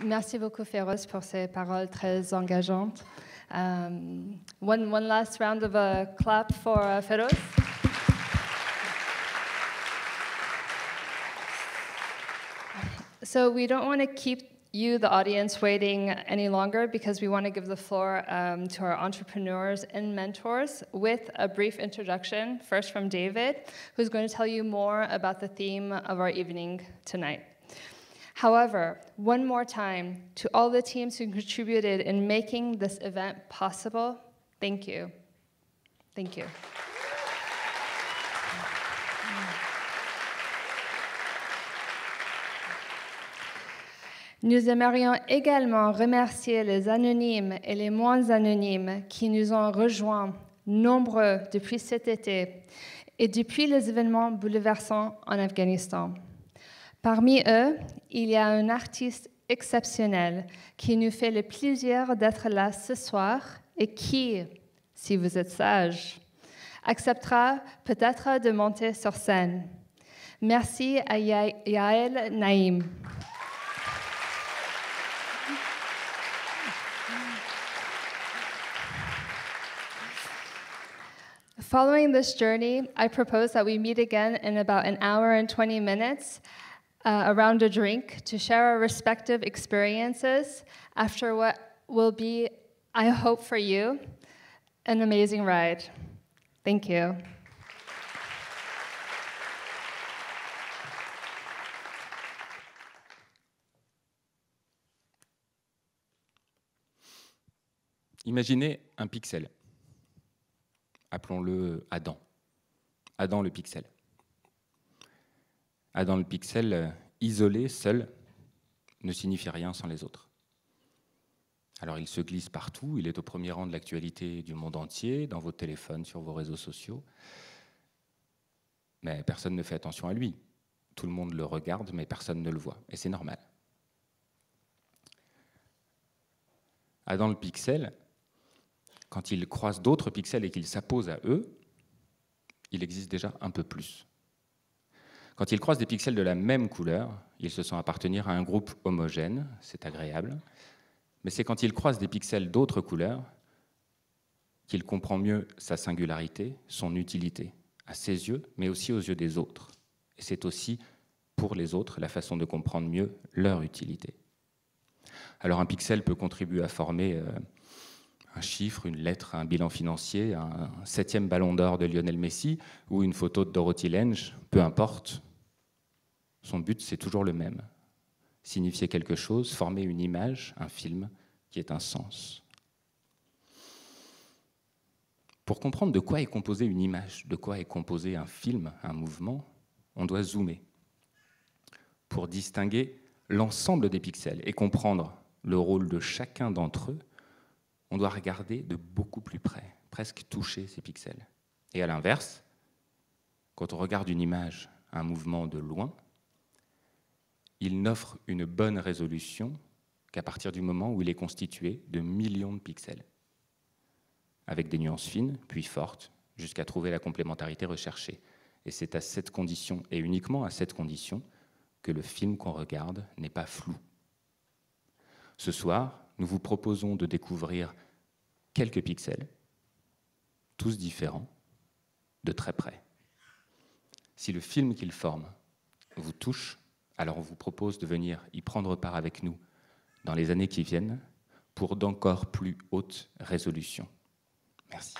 Merci beaucoup, Féroce, pour ces paroles très engageantes. One last round of a clap for Féroce. So we don't want to keep you, the audience, waiting any longer because we want to give the floor to our entrepreneurs and mentors with a brief introduction, first from David, who's going to tell you more about the theme of our evening tonight. However, one more time, to all the teams who contributed in making this event possible, thank you. Thank you. Nous aimerions également remercier les anonymes et les moins anonymes qui nous ont rejoints nombreux depuis cet été et depuis les événements bouleversants en Afghanistan. Parmi eux, il y a un artiste exceptionnel qui nous fait le plaisir d'être là ce soir et qui, si vous êtes sage, acceptera peut-être de monter sur scène. Merci à Yael Naïm. Following this journey, I propose that we meet again in about an hour and 20 minutes around a drink to share our respective experiences after what will be, I hope for you, an amazing ride. Thank you. Imaginez un pixel. Appelons-le Adam. Adam le pixel. Adam le pixel, isolé, seul, ne signifie rien sans les autres. Alors il se glisse partout, il est au premier rang de l'actualité du monde entier, dans vos téléphones, sur vos réseaux sociaux. Mais personne ne fait attention à lui. Tout le monde le regarde, mais personne ne le voit. Et c'est normal. Adam le pixel, quand il croise d'autres pixels et qu'il s'appose à eux, il existe déjà un peu plus. Quand il croise des pixels de la même couleur, il se sent appartenir à un groupe homogène, c'est agréable, mais c'est quand il croise des pixels d'autres couleurs qu'il comprend mieux sa singularité, son utilité, à ses yeux, mais aussi aux yeux des autres. Et c'est aussi, pour les autres, la façon de comprendre mieux leur utilité. Alors un pixel peut contribuer à former un chiffre, une lettre, un bilan financier, un 7e ballon d'or de Lionel Messi ou une photo de Dorothy Lange, peu importe. Son but, c'est toujours le même. Signifier quelque chose, former une image, un film qui ait un sens. Pour comprendre de quoi est composée une image, de quoi est composé un film, un mouvement, on doit zoomer pour distinguer l'ensemble des pixels et comprendre le rôle de chacun d'entre eux. On doit regarder de beaucoup plus près, presque toucher ces pixels. Et à l'inverse, quand on regarde une image, un mouvement de loin, il n'offre une bonne résolution qu'à partir du moment où il est constitué de millions de pixels, avec des nuances fines, puis fortes, jusqu'à trouver la complémentarité recherchée. Et c'est à cette condition, et uniquement à cette condition, que le film qu'on regarde n'est pas flou. Ce soir, nous vous proposons de découvrir quelques pixels, tous différents, de très près. Si le film qu'ils forment vous touche, alors on vous propose de venir y prendre part avec nous dans les années qui viennent pour d'encore plus haute résolution. Merci.